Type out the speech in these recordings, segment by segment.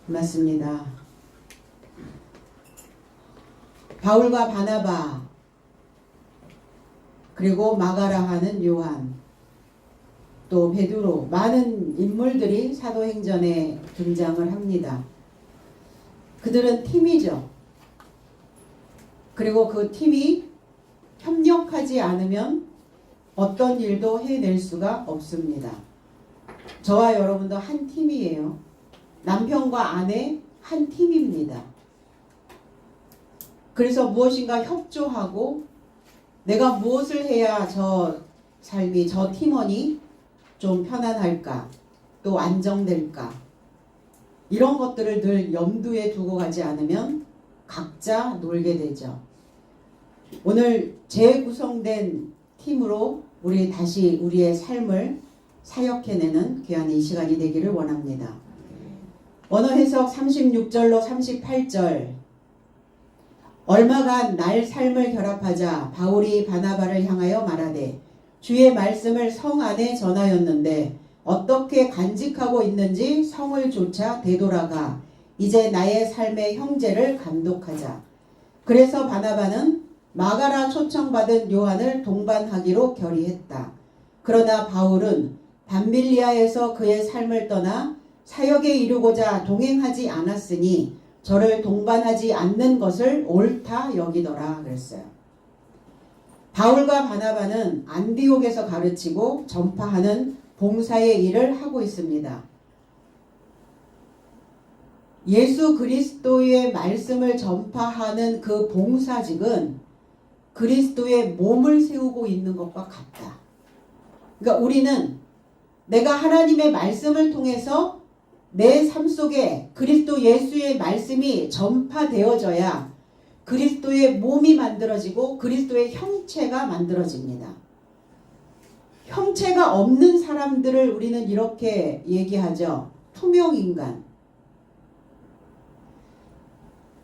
맞습니다. 바울과 바나바 그리고 마가라 하는 요한 또 베드로 많은 인물들이 사도행전에 등장을 합니다. 그들은 팀이죠. 그리고 그 팀이 협력하지 않으면 어떤 일도 해낼 수가 없습니다. 저와 여러분도 한 팀이에요. 남편과 아내 한 팀입니다. 그래서 무엇인가 협조하고 내가 무엇을 해야 저 삶이 저 팀원이 좀 편안할까 또 안정될까 이런 것들을 늘 염두에 두고 가지 않으면 각자 놀게 되죠. 오늘 재구성된 팀으로 우리 다시 우리의 삶을 사역해내는 귀한 이 시간이 되기를 원합니다. 언어 해석 36절로 38절 얼마간 날 삶을 결합하자 바울이 바나바를 향하여 말하되 주의 말씀을 성 안에 전하였는데 어떻게 간직하고 있는지 성을 쫓아 되돌아가 이제 나의 삶의 형제를 감독하자. 그래서 바나바는 마가라 초청받은 요한을 동반하기로 결의했다. 그러나 바울은 밤빌리아에서 그의 삶을 떠나 사역에 이르고자 동행하지 않았으니 저를 동반하지 않는 것을 옳다 여기더라 그랬어요. 바울과 바나바는 안디옥에서 가르치고 전파하는 봉사의 일을 하고 있습니다. 예수 그리스도의 말씀을 전파하는 그 봉사직은 그리스도의 몸을 세우고 있는 것과 같다. 그러니까 우리는 내가 하나님의 말씀을 통해서 내 삶 속에 그리스도 예수의 말씀이 전파되어져야 그리스도의 몸이 만들어지고 그리스도의 형체가 만들어집니다. 형체가 없는 사람들을 우리는 이렇게 얘기하죠. 투명인간.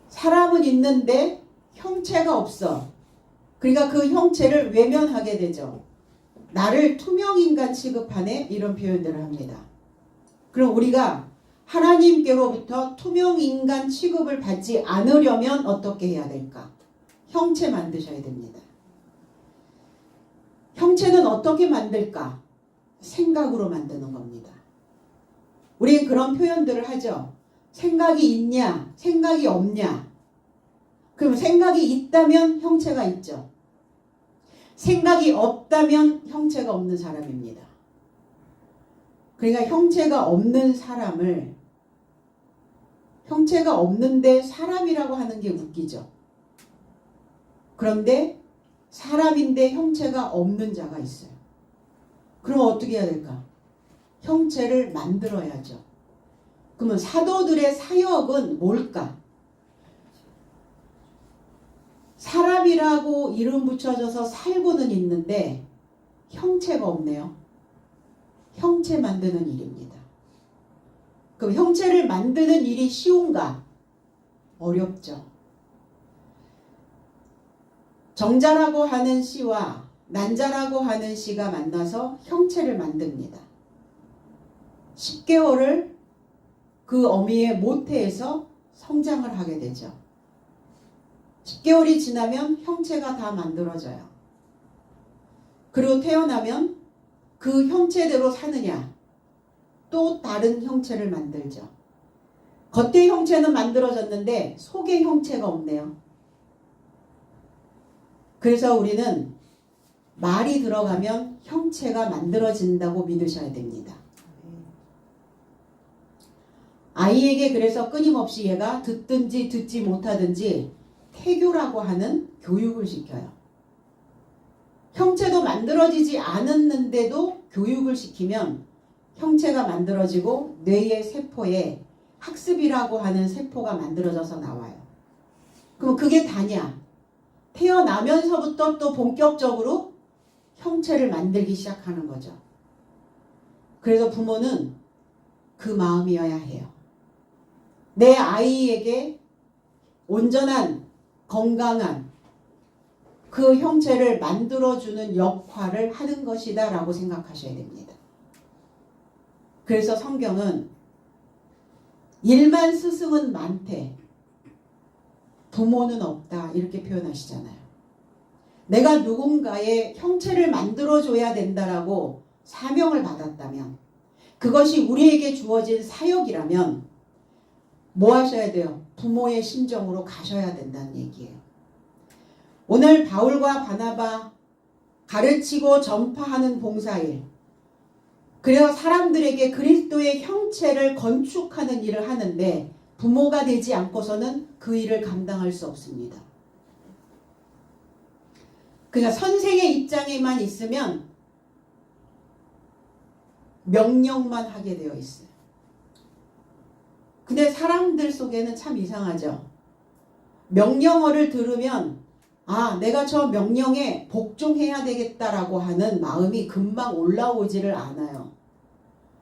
사람은 있는데 형체가 없어. 그러니까 그 형체를 외면하게 되죠. 나를 투명인간 취급하네 이런 표현들을 합니다. 그럼 우리가 하나님께로부터 투명인간 취급을 받지 않으려면 어떻게 해야 될까? 형체 만드셔야 됩니다. 형체는 어떻게 만들까? 생각으로 만드는 겁니다. 우리는 그런 표현들을 하죠. 생각이 있냐? 생각이 없냐? 그럼 생각이 있다면 형체가 있죠. 생각이 없다면 형체가 없는 사람입니다. 그러니까 형체가 없는 사람을 형체가 없는데 사람이라고 하는 게 웃기죠. 그런데 사람인데 형체가 없는 자가 있어요. 그럼 어떻게 해야 될까? 형체를 만들어야죠. 그러면 사도들의 사역은 뭘까? 사람이라고 이름 붙여져서 살고는 있는데 형체가 없네요. 형체 만드는 일입니다. 그럼 형체를 만드는 일이 쉬운가? 어렵죠. 정자라고 하는 씨와 난자라고 하는 씨가 만나서 형체를 만듭니다. 10개월을 그 어미의 모태에서 성장을 하게 되죠. 10개월이 지나면 형체가 다 만들어져요. 그리고 태어나면 그 형체대로 사느냐? 또 다른 형체를 만들죠. 겉의 형체는 만들어졌는데 속의 형체가 없네요. 그래서 우리는 말이 들어가면 형체가 만들어진다고 믿으셔야 됩니다. 아이에게 그래서 끊임없이 얘가 듣든지 듣지 못하든지 태교라고 하는 교육을 시켜요. 형체도 만들어지지 않았는데도 교육을 시키면 형체가 만들어지고 뇌의 세포에 학습이라고 하는 세포가 만들어져서 나와요. 그럼 그게 다냐? 태어나면서부터 또 본격적으로 형체를 만들기 시작하는 거죠. 그래서 부모는 그 마음이어야 해요. 내 아이에게 온전한 건강한 그 형체를 만들어주는 역할을 하는 것이다 라고 생각하셔야 됩니다. 그래서 성경은 일만 스승은 많대. 부모는 없다. 이렇게 표현하시잖아요. 내가 누군가의 형체를 만들어줘야 된다라고 사명을 받았다면, 그것이 우리에게 주어진 사역이라면 뭐 하셔야 돼요? 부모의 심정으로 가셔야 된다는 얘기예요. 오늘 바울과 바나바 가르치고 전파하는 봉사일, 그래서 사람들에게 그리스도의 형체를 건축하는 일을 하는데 부모가 되지 않고서는 그 일을 감당할 수 없습니다. 그러니까 선생의 입장에만 있으면 명령만 하게 되어 있어요. 근데 사람들 속에는 참 이상하죠. 명령어를 들으면 내가 저 명령에 복종해야 되겠다라고 하는 마음이 금방 올라오지를 않아요.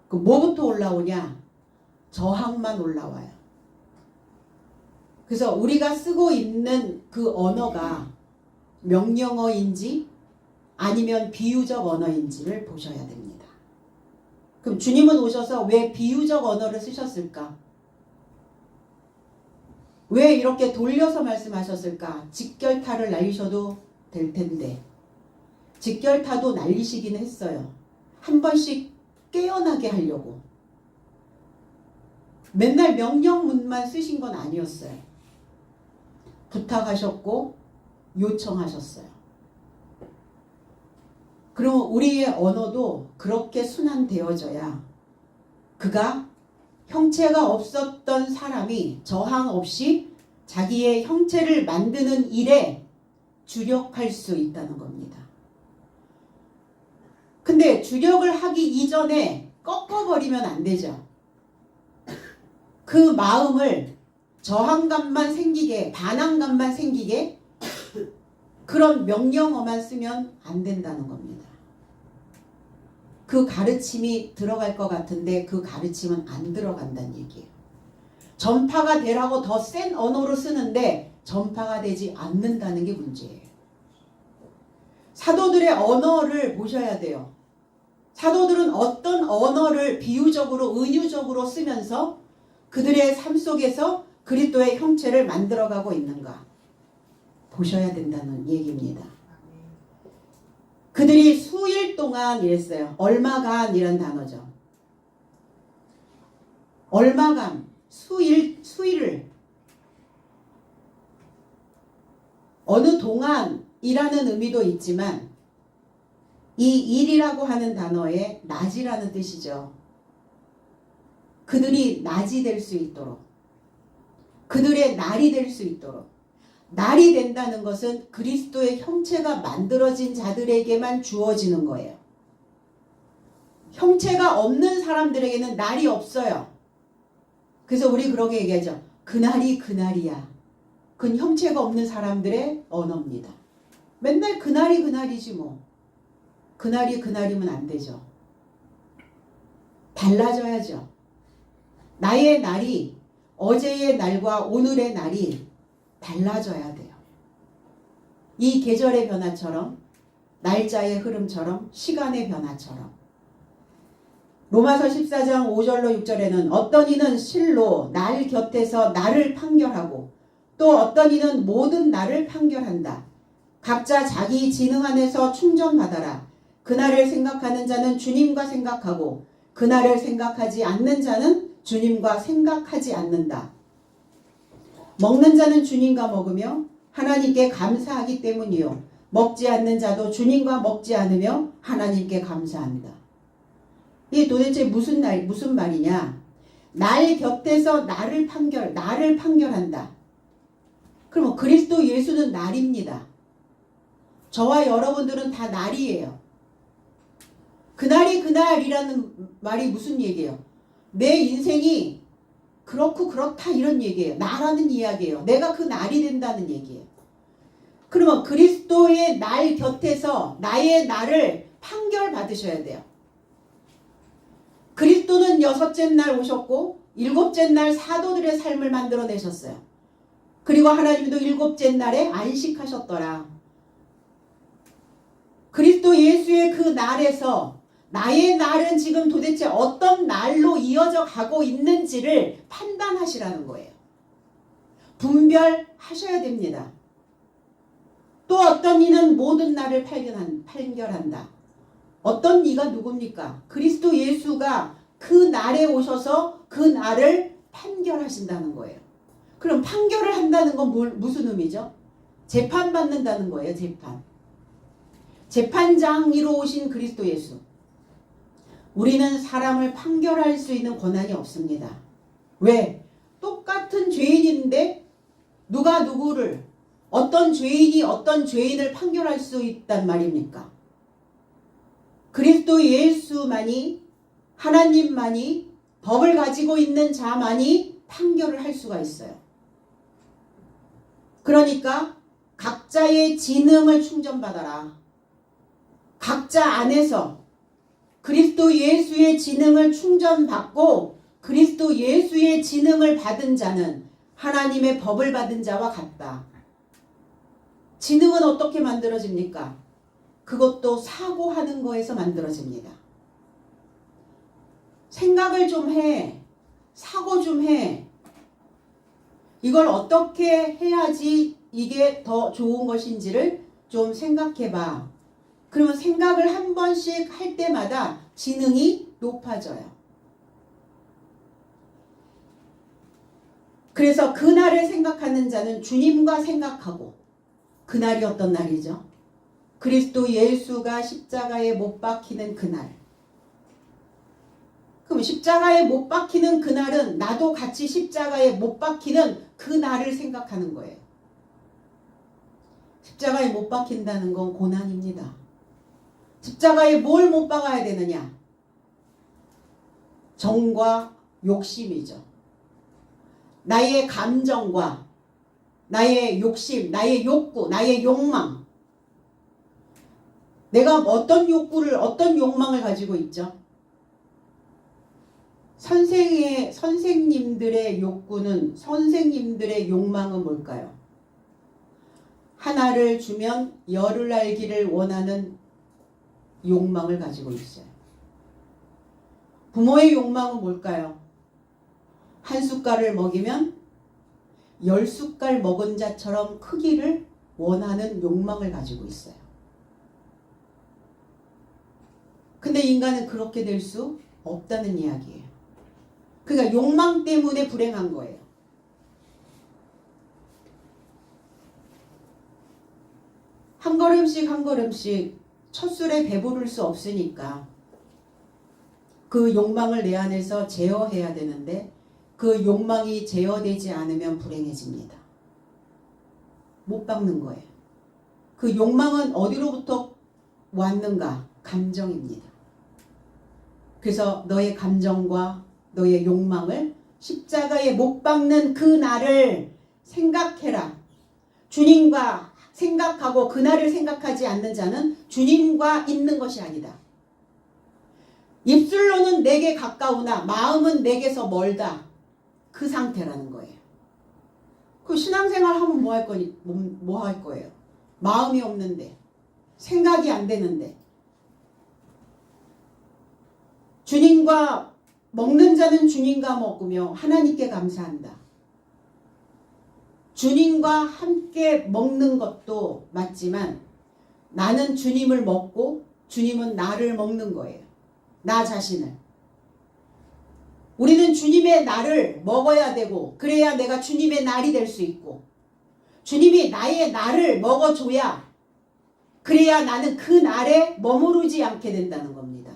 그 뭐부터 올라오냐? 저항만 올라와요. 그래서 우리가 쓰고 있는 그 언어가 명령어인지 아니면 비유적 언어인지를 보셔야 됩니다. 그럼 주님은 오셔서 왜 비유적 언어를 쓰셨을까? 왜 이렇게 돌려서 말씀하셨을까? 직결타를 날리셔도 될 텐데. 직결타도 날리시긴 했어요. 한 번씩 깨어나게 하려고. 맨날 명령문만 쓰신 건 아니었어요. 부탁하셨고 요청하셨어요. 그럼 우리의 언어도 그렇게 순환되어져야 그가 형체가 없었던 사람이 저항 없이 자기의 형체를 만드는 일에 주력할 수 있다는 겁니다. 근데 주력을 하기 이전에 꺾어버리면 안 되죠. 그 마음을 저항감만 생기게, 반항감만 생기게 그런 명령어만 쓰면 안 된다는 겁니다. 그 가르침이 들어갈 것 같은데 그 가르침은 안 들어간다는 얘기예요. 전파가 되라고 더 센 언어로 쓰는데 전파가 되지 않는다는 게 문제예요. 사도들의 언어를 보셔야 돼요. 사도들은 어떤 언어를 비유적으로 은유적으로 쓰면서 그들의 삶 속에서 그리스도의 형체를 만들어가고 있는가 보셔야 된다는 얘기입니다. 그들이 수일 동안 이랬어요. 얼마간이란 단어죠. 얼마간, 수일을 어느 동안이라는 의미도 있지만 이 일이라고 하는 단어에 낮이라는 뜻이죠. 그들이 낮이 될 수 있도록, 그들의 날이 될 수 있도록. 날이 된다는 것은 그리스도의 형체가 만들어진 자들에게만 주어지는 거예요. 형체가 없는 사람들에게는 날이 없어요. 그래서 우리 그렇게 얘기하죠. 그날이 그날이야. 그건 형체가 없는 사람들의 언어입니다. 맨날 그날이 그날이지 뭐. 그날이 그날이면 안 되죠. 달라져야죠. 나의 날이 어제의 날과 오늘의 날이 달라져야 돼요. 이 계절의 변화처럼, 날짜의 흐름처럼, 시간의 변화처럼. 로마서 14장 5절로 6절에는 어떤 이는 실로 날 곁에서 나를 판결하고 또 어떤 이는 모든 날을 판결한다. 각자 자기 지능 안에서 충전받아라. 그날을 생각하는 자는 주님과 생각하고 그날을 생각하지 않는 자는 주님과 생각하지 않는다. 먹는 자는 주님과 먹으며 하나님께 감사하기 때문이요. 먹지 않는 자도 주님과 먹지 않으며 하나님께 감사합니다. 이게 도대체 무슨 말이냐? 날 곁에서 나를 판결한다. 그럼 그리스도 예수는 날입니다. 저와 여러분들은 다 날이에요. 그날이 그날이라는 말이 무슨 얘기예요? 내 인생이 그렇고 그렇다 이런 얘기예요. 나라는 이야기예요. 내가 그 날이 된다는 얘기예요. 그러면 그리스도의 날 곁에서 나의 날을 판결받으셔야 돼요. 그리스도는 6째 날 오셨고 7째 날 사도들의 삶을 만들어내셨어요. 그리고 하나님도 7째 날에 안식하셨더라. 그리스도 예수의 그 날에서 나의 날은 지금 도대체 어떤 날로 이어져 가고 있는지를 판단하시라는 거예요. 분별하셔야 됩니다. 또 어떤 이는 모든 날을 판결한다. 어떤 이가 누굽니까? 그리스도 예수가 그 날에 오셔서 그 날을 판결하신다는 거예요. 그럼 판결을 한다는 건 무슨 의미죠? 재판받는다는 거예요. 재판. 재판장이로 오신 그리스도 예수. 우리는 사람을 판결할 수 있는 권한이 없습니다. 왜? 똑같은 죄인인데 누가 누구를, 어떤 죄인이 어떤 죄인을 판결할 수 있단 말입니까? 그리스도 예수만이, 하나님만이, 법을 가지고 있는 자만이 판결을 할 수가 있어요. 그러니까 각자의 지능을 충전받아라. 각자 안에서 그리스도 예수의 지능을 충전받고 그리스도 예수의 지능을 받은 자는 하나님의 법을 받은 자와 같다. 지능은 어떻게 만들어집니까? 그것도 사고하는 거에서 만들어집니다. 생각을 좀 해. 사고 좀 해. 이걸 어떻게 해야지 이게 더 좋은 것인지를 좀 생각해봐. 그러면 생각을 한 번씩 할 때마다 지능이 높아져요. 그래서 그날을 생각하는 자는 주님과 생각하고, 그날이 어떤 날이죠? 그리스도 예수가 십자가에 못 박히는 그날. 그럼 십자가에 못 박히는 그날은 나도 같이 십자가에 못 박히는 그 날을 생각하는 거예요. 십자가에 못 박힌다는 건 고난입니다. 십자가에 뭘 못 박아야 되느냐? 정과 욕심이죠. 나의 감정과 나의 욕심, 나의 욕구, 나의 욕망. 내가 어떤 욕구를, 어떤 욕망을 가지고 있죠? 선생님들의 욕구는, 선생님들의 욕망은 뭘까요? 하나를 주면 열을 알기를 원하는 욕망을 가지고 있어요. 부모의 욕망은 뭘까요? 한 숟갈을 먹이면 10숟갈 먹은 자처럼 크기를 원하는 욕망을 가지고 있어요. 근데 인간은 그렇게 될 수 없다는 이야기예요. 그러니까 욕망 때문에 불행한 거예요. 한 걸음씩 한 걸음씩 첫 술에 배부를 수 없으니까 그 욕망을 내 안에서 제어해야 되는데 그 욕망이 제어되지 않으면 불행해집니다. 못 박는 거예요. 그 욕망은 어디로부터 왔는가? 감정입니다. 그래서 너의 감정과 너의 욕망을 십자가에 못 박는 그 날을 생각해라. 주님과 생각하고 그날을 생각하지 않는 자는 주님과 있는 것이 아니다. 입술로는 내게 가까우나 마음은 내게서 멀다. 그 상태라는 거예요. 그 신앙생활 하면 뭐 할 거예요? 마음이 없는데, 생각이 안 되는데. 주님과 먹는 자는 주님과 먹으며 하나님께 감사한다. 주님과 함께 먹는 것도 맞지만 나는 주님을 먹고 주님은 나를 먹는 거예요. 나 자신을. 우리는 주님의 날을 먹어야 되고 그래야 내가 주님의 날이 될 수 있고 주님이 나의 날을 먹어줘야 그래야 나는 그 날에 머무르지 않게 된다는 겁니다.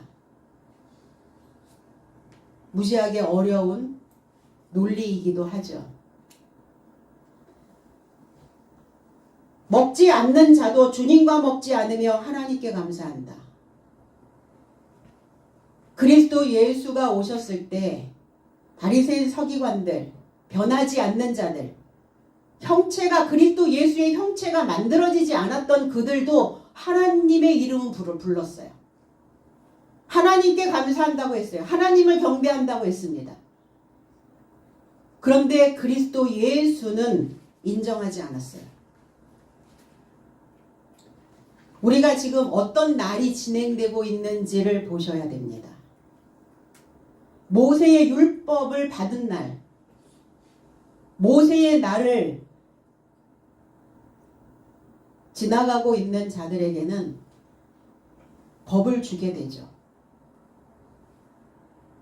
무지하게 어려운 논리이기도 하죠. 먹지 않는 자도 주님과 먹지 않으며 하나님께 감사한다. 그리스도 예수가 오셨을 때 바리새인 서기관들, 변하지 않는 자들, 형체가 그리스도 예수의 형체가 만들어지지 않았던 그들도 하나님의 이름을 불렀어요. 하나님께 감사한다고 했어요. 하나님을 경배한다고 했습니다. 그런데 그리스도 예수는 인정하지 않았어요. 우리가 지금 어떤 날이 진행되고 있는지를 보셔야 됩니다. 모세의 율법을 받은 날, 모세의 날을 지나가고 있는 자들에게는 법을 주게 되죠.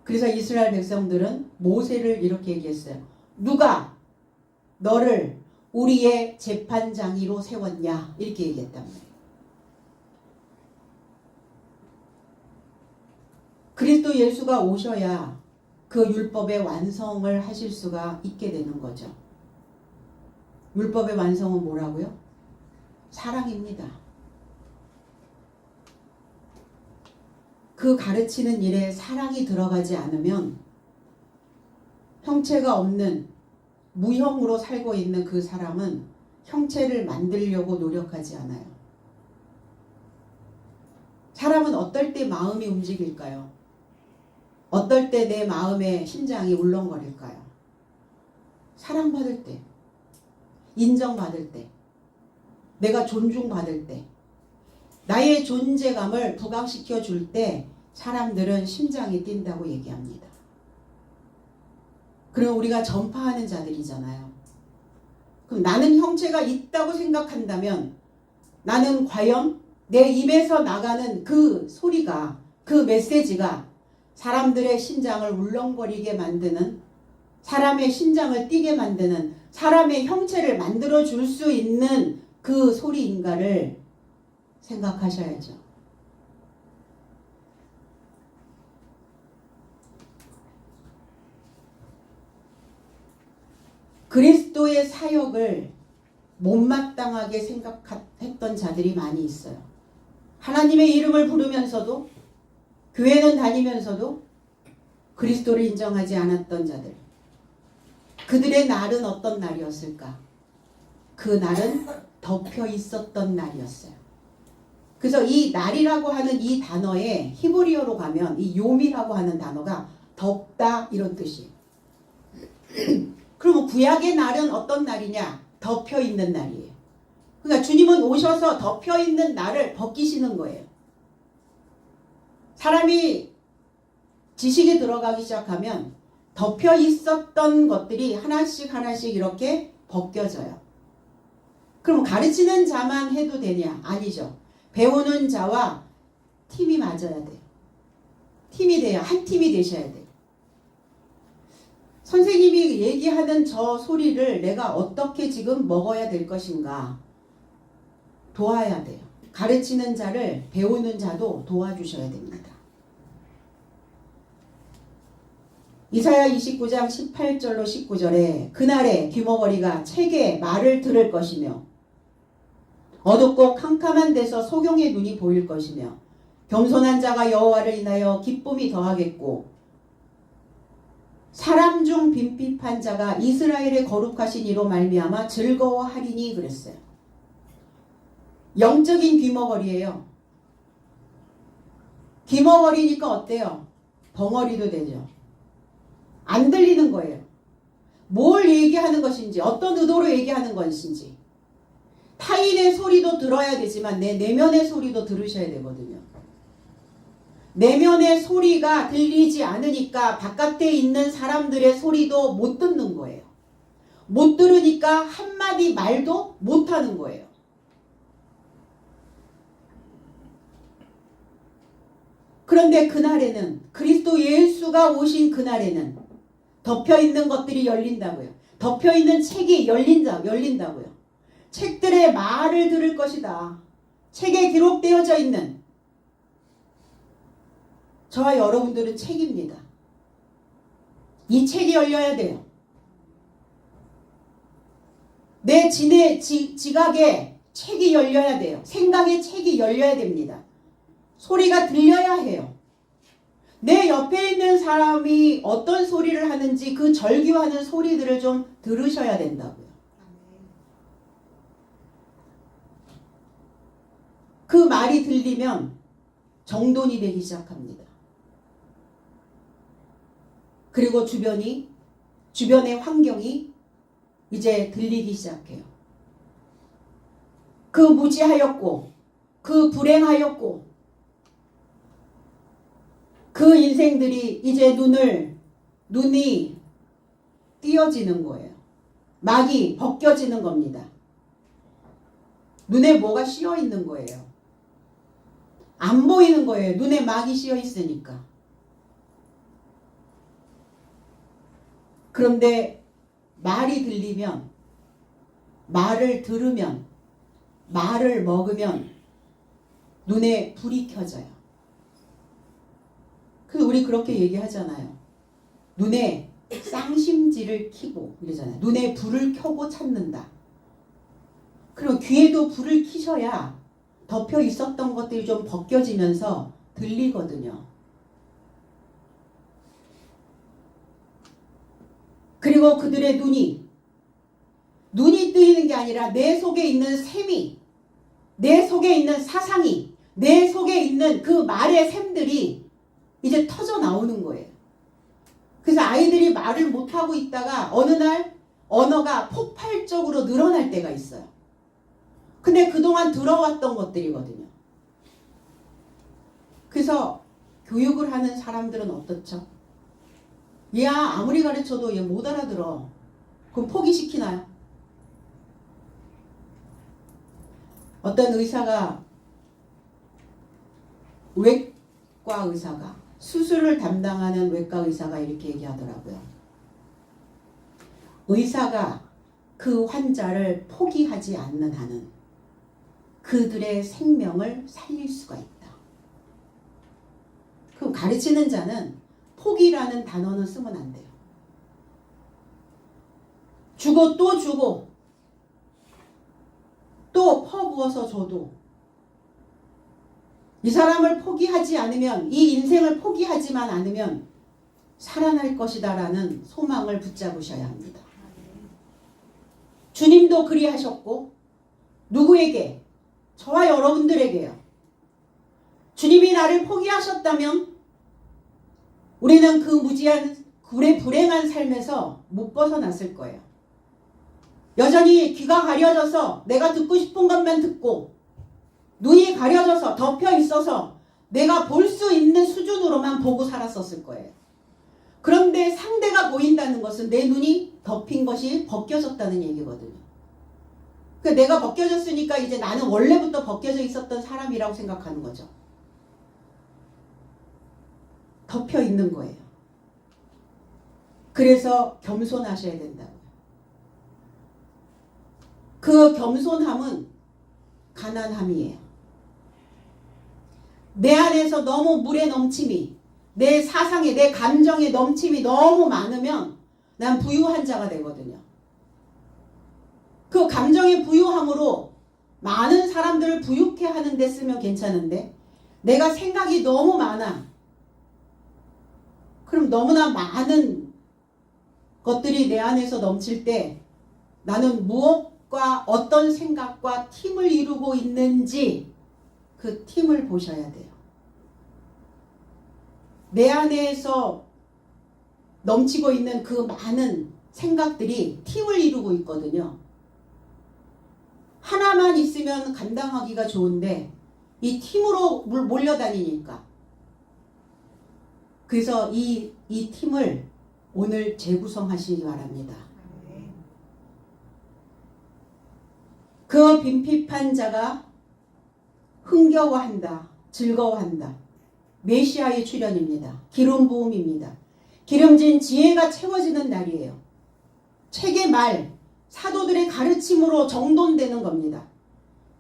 그래서 이스라엘 백성들은 모세를 이렇게 얘기했어요. 누가 너를 우리의 재판장이로 세웠냐? 이렇게 얘기했단 말이에요. 그리스도 예수가 오셔야 그 율법의 완성을 하실 수가 있게 되는 거죠. 율법의 완성은 뭐라고요? 사랑입니다. 그 가르치는 일에 사랑이 들어가지 않으면 형체가 없는 무형으로 살고 있는 그 사람은 형체를 만들려고 노력하지 않아요. 사람은 어떨 때 마음이 움직일까요? 어떨 때 내 마음의 심장이 울렁거릴까요? 사랑받을 때, 인정받을 때, 내가 존중받을 때, 나의 존재감을 부각시켜 줄 때 사람들은 심장이 뛴다고 얘기합니다. 그럼 우리가 전파하는 자들이잖아요. 그럼 나는 형체가 있다고 생각한다면 나는 과연 내 입에서 나가는 그 소리가, 그 메시지가 사람들의 심장을 울렁거리게 만드는, 사람의 심장을 뛰게 만드는, 사람의 형체를 만들어 줄 수 있는 그 소리인가를 생각하셔야죠. 그리스도의 사역을 못마땅하게 생각했던 자들이 많이 있어요. 하나님의 이름을 부르면서도, 교회는 다니면서도 그리스도를 인정하지 않았던 자들. 그들의 날은 어떤 날이었을까? 그 날은 덮여 있었던 날이었어요. 그래서 이 날이라고 하는 이 단어에 히브리어로 가면 이 요미라고 하는 단어가 덮다 이런 뜻이에요. 그럼 구약의 날은 어떤 날이냐? 덮여 있는 날이에요. 그러니까 주님은 오셔서 덮여 있는 날을 벗기시는 거예요. 사람이 지식에 들어가기 시작하면 덮여 있었던 것들이 하나씩 하나씩 이렇게 벗겨져요. 그럼 가르치는 자만 해도 되냐? 아니죠. 배우는 자와 팀이 맞아야 돼요. 팀이 돼야, 한 팀이 되셔야 돼요. 선생님이 얘기하는 저 소리를 내가 어떻게 지금 먹어야 될 것인가 도와야 돼요. 가르치는 자를 배우는 자도 도와주셔야 됩니다. 이사야 29장 18절로 19절에 그날에 귀머거리가 책에 말을 들을 것이며 어둡고 캄캄한 데서 소경의 눈이 보일 것이며 겸손한 자가 여호와를 인하여 기쁨이 더하겠고 사람 중 빈핍한 자가 이스라엘의 거룩하신 이로 말미암아 즐거워하리니 그랬어요. 영적인 귀머거리예요. 귀머거리니까 어때요? 벙어리도 되죠. 안 들리는 거예요. 뭘 얘기하는 것인지, 어떤 의도로 얘기하는 것인지. 타인의 소리도 들어야 되지만 내 내면의 소리도 들으셔야 되거든요. 내면의 소리가 들리지 않으니까 바깥에 있는 사람들의 소리도 못 듣는 거예요. 못 들으니까 한마디 말도 못 하는 거예요. 그런데 그날에는, 그리스도 예수가 오신 그날에는 덮여있는 것들이 열린다고요. 덮여있는 책이 열린다고요. 책들의 말을 들을 것이다. 책에 기록되어져 있는 저와 여러분들은 책입니다. 이 책이 열려야 돼요. 내 지각에 책이 열려야 돼요. 생각의 책이 열려야 됩니다. 소리가 들려야 해요. 내 옆에 있는 사람이 어떤 소리를 하는지 그 절규하는 소리들을 좀 들으셔야 된다고요. 그 말이 들리면 정돈이 되기 시작합니다. 그리고 주변의 환경이 이제 들리기 시작해요. 그 무지하였고 그 불행하였고 그 인생들이 이제 눈이 띄어지는 거예요. 막이 벗겨지는 겁니다. 눈에 뭐가 씌어 있는 거예요. 안 보이는 거예요. 눈에 막이 씌어 있으니까. 그런데 말이 들리면, 말을 들으면, 말을 먹으면 눈에 불이 켜져요. 그래서 우리 그렇게 얘기하잖아요. 눈에 쌍심지를 켜고 이러잖아요. 눈에 불을 켜고 찾는다. 그리고 귀에도 불을 켜셔야 덮여 있었던 것들이 좀 벗겨지면서 들리거든요. 그리고 그들의 눈이 뜨이는 게 아니라 내 속에 있는 셈이, 내 속에 있는 사상이, 내 속에 있는 그 말의 셈들이 이제 터져 나오는 거예요. 그래서 아이들이 말을 못하고 있다가 어느 날 언어가 폭발적으로 늘어날 때가 있어요. 근데 그동안 들어왔던 것들이거든요. 그래서 교육을 하는 사람들은 어떻죠? 얘야 아무리 가르쳐도 얘 못 알아들어. 그럼 포기시키나요? 어떤 의사가, 외과 의사가, 수술을 담당하는 외과 의사가 이렇게 얘기하더라고요. 의사가 그 환자를 포기하지 않는 한은 그들의 생명을 살릴 수가 있다. 그럼 가르치는 자는 포기라는 단어는 쓰면 안 돼요. 주고 또 주고 또 퍼부어서 줘도 이 사람을 포기하지 않으면, 이 인생을 포기하지만 않으면 살아날 것이다 라는 소망을 붙잡으셔야 합니다. 주님도 그리하셨고 누구에게? 저와 여러분들에게요. 주님이 나를 포기하셨다면 우리는 그 무지한 불행한 삶에서 못 벗어났을 거예요. 여전히 귀가 가려져서 내가 듣고 싶은 것만 듣고, 눈이 가려져서 덮여 있어서 내가 볼 수 있는 수준으로만 보고 살았었을 거예요. 그런데 상대가 보인다는 것은 내 눈이 덮인 것이 벗겨졌다는 얘기거든요. 그러니까 내가 벗겨졌으니까 이제 나는 원래부터 벗겨져 있었던 사람이라고 생각하는 거죠. 덮여 있는 거예요. 그래서 겸손하셔야 된다고요. 그 겸손함은 가난함이에요. 내 안에서 너무 물의 넘침이, 내 사상에, 내 감정의 넘침이 너무 많으면 난 부유한 자가 되거든요. 그 감정의 부유함으로 많은 사람들을 부유케 하는 데 쓰면 괜찮은데, 내가 생각이 너무 많아. 그럼 너무나 많은 것들이 내 안에서 넘칠 때 나는 무엇과 어떤 생각과 팀을 이루고 있는지 그 팀을 보셔야 돼요. 내 안에서 넘치고 있는 그 많은 생각들이 팀을 이루고 있거든요. 하나만 있으면 감당하기가 좋은데 이 팀으로 몰려다니니까. 그래서 이 팀을 오늘 재구성하시기 바랍니다. 그 빈핍한 자가 흥겨워한다, 즐거워한다. 메시아의 출현입니다. 기름 부음입니다. 기름진 지혜가 채워지는 날이에요. 책의 말, 사도들의 가르침으로 정돈되는 겁니다.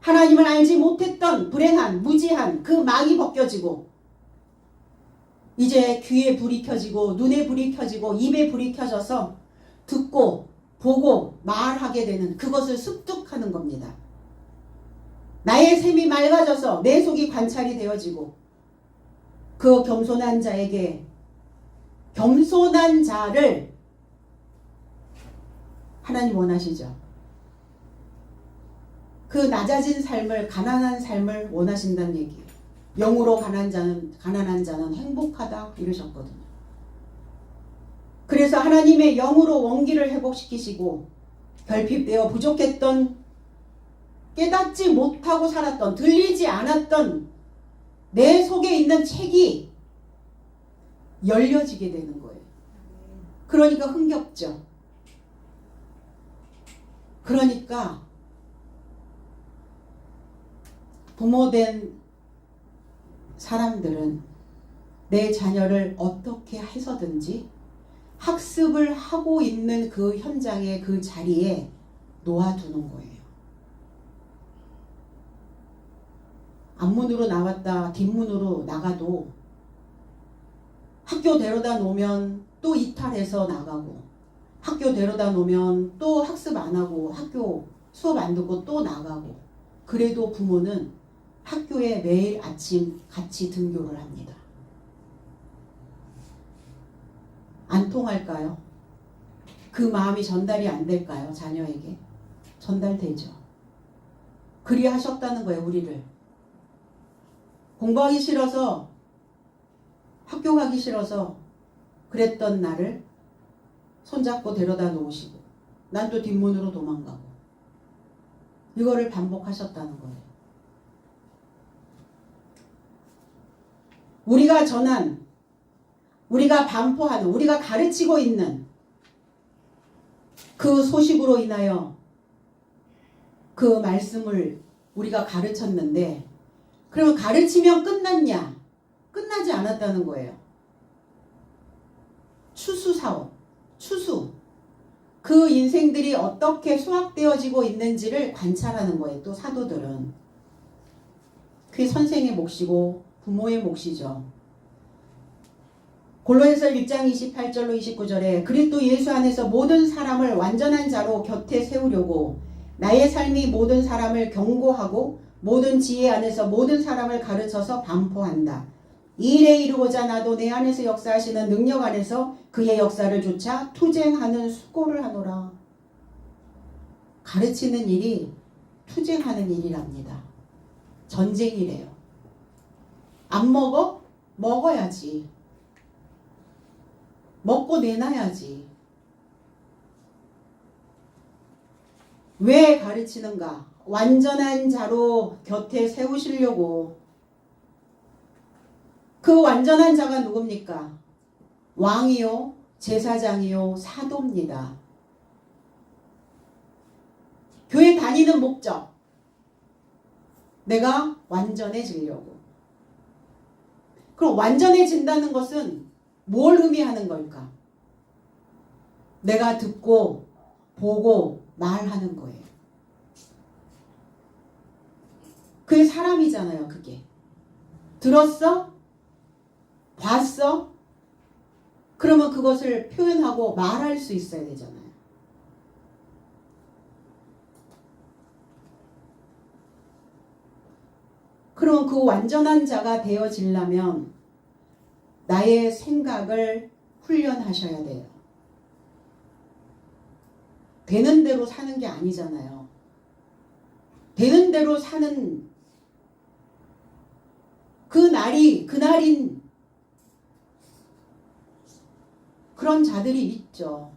하나님을 알지 못했던 불행한, 무지한 그 막이 벗겨지고 이제 귀에 불이 켜지고 눈에 불이 켜지고 입에 불이 켜져서 듣고 보고 말하게 되는, 그것을 습득하는 겁니다. 나의 셈이 맑아져서 내 속이 관찰이 되어지고 그 겸손한 자에게, 겸손한 자를 하나님 원하시죠. 그 낮아진 삶을, 가난한 삶을 원하신다는 얘기예요. 영으로 가난한 자는 행복하다 이러셨거든요. 그래서 하나님의 영으로 원기를 회복시키시고 결핍되어 부족했던 깨닫지 못하고 살았던, 들리지 않았던 내 속에 있는 책이 열려지게 되는 거예요. 그러니까 흥겹죠. 그러니까 부모된 사람들은 내 자녀를 어떻게 해서든지 학습을 하고 있는 그 현장에, 그 자리에 놓아두는 거예요. 앞문으로 나왔다 뒷문으로 나가도 학교 데려다 놓으면 또 이탈해서 나가고, 학교 데려다 놓으면 또 학습 안 하고 학교 수업 안 듣고 또 나가고, 그래도 부모는 학교에 매일 아침 같이 등교를 합니다. 안 통할까요? 그 마음이 전달이 안 될까요? 자녀에게? 전달되죠. 그리 하셨다는 거예요. 우리를 공부하기 싫어서, 학교 가기 싫어서 그랬던 나를 손잡고 데려다 놓으시고 난 또 뒷문으로 도망가고, 이거를 반복하셨다는 거예요. 우리가 전한, 우리가 반포하는, 우리가 가르치고 있는 그 소식으로 인하여 그 말씀을 우리가 가르쳤는데, 그러면 가르치면 끝났냐? 끝나지 않았다는 거예요. 추수 사업, 추수. 그 인생들이 어떻게 수확되어지고 있는지를 관찰하는 거예요. 또 사도들은. 그게 선생의 몫이고 부모의 몫이죠. 골로새서 1장 28절로 29절에 그리스도 예수 안에서 모든 사람을 완전한 자로 곁에 세우려고 나의 삶이 모든 사람을 경고하고 모든 지혜 안에서 모든 사람을 가르쳐서 반포한다. 이 일에 이르고자 나도 내 안에서 역사하시는 능력 안에서 그의 역사를 조차 투쟁하는 수고를 하노라. 가르치는 일이 투쟁하는 일이랍니다. 전쟁이래요. 안 먹어? 먹어야지. 먹고 내놔야지. 왜 가르치는가? 완전한 자로 곁에 세우시려고. 그 완전한 자가 누굽니까? 왕이요, 제사장이요, 사도입니다. 교회 다니는 목적, 내가 완전해지려고. 그럼 완전해진다는 것은 뭘 의미하는 걸까? 내가 듣고 보고 말하는 거예요. 그게 사람이잖아요. 그게 들었어? 봤어? 그러면 그것을 표현하고 말할 수 있어야 되잖아요. 그럼 그 완전한 자가 되어지려면 나의 생각을 훈련하셔야 돼요. 되는 대로 사는 게 아니잖아요. 되는 대로 사는 그날인 그런 자들이 있죠.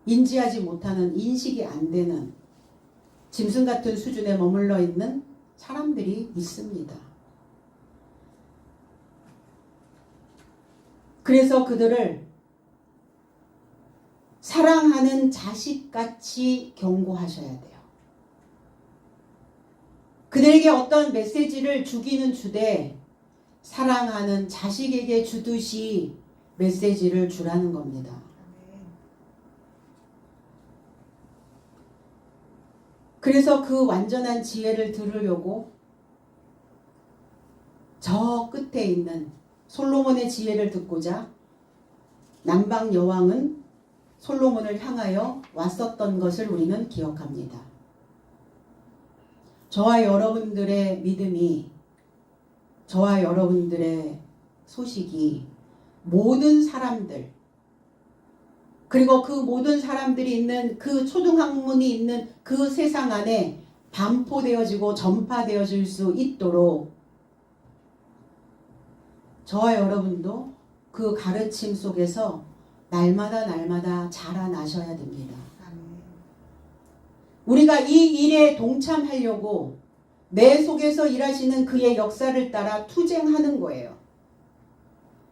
인지하지 못하는, 인식이 안 되는 짐승 같은 수준에 머물러 있는 사람들이 있습니다. 그래서 그들을 사랑하는 자식같이 경고하셔야 돼요. 그들에게 어떤 메시지를 주기는 주되 사랑하는 자식에게 주듯이 메시지를 주라는 겁니다. 그래서 그 완전한 지혜를 들으려고 저 끝에 있는 솔로몬의 지혜를 듣고자 남방 여왕은 솔로몬을 향하여 왔었던 것을 우리는 기억합니다. 저와 여러분들의 믿음이, 저와 여러분들의 소식이 모든 사람들, 그리고 그 모든 사람들이 있는 그 초등학문이 있는 그 세상 안에 반포되어지고 전파되어질 수 있도록 저와 여러분도 그 가르침 속에서 날마다 자라나셔야 됩니다. 우리가 이 일에 동참하려고 내 속에서 일하시는 그의 역사를 따라 투쟁하는 거예요.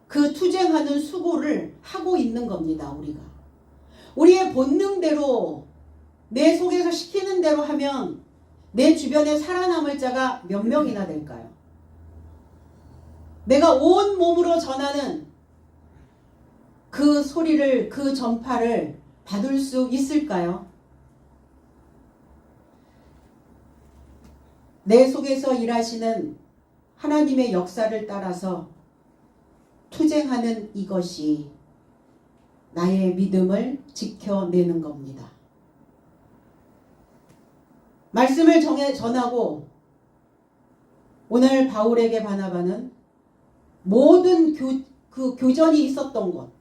그 투쟁하는 수고를 하고 있는 겁니다. 우리가. 우리의 본능대로 내 속에서 시키는 대로 하면 내 주변에 살아남을 자가 몇 명이나 될까요? 내가 온 몸으로 전하는 그 소리를, 그 전파를 받을 수 있을까요? 내 속에서 일하시는 하나님의 역사를 따라서 투쟁하는 이것이 나의 믿음을 지켜내는 겁니다. 말씀을 전하고 오늘 바울에게 바나바는 모든 교전이 있었던 곳,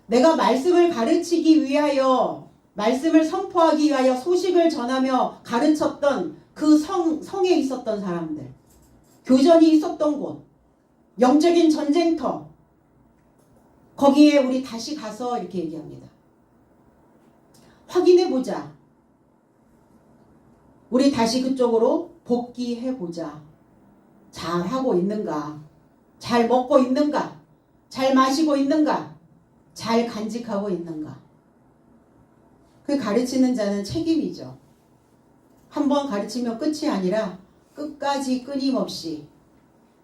내가 말씀을 가르치기 위하여, 말씀을 선포하기 위하여 소식을 전하며 가르쳤던 그 성에 있었던 사람들, 교전이 있었던 곳, 영적인 전쟁터, 거기에 우리 다시 가서 이렇게 얘기합니다. 확인해보자. 우리 다시 그쪽으로 복귀해보자. 잘하고 있는가? 잘 먹고 있는가? 잘 마시고 있는가? 잘 간직하고 있는가? 그 가르치는 자는 책임이죠. 한번 가르치면 끝이 아니라 끝까지 끊임없이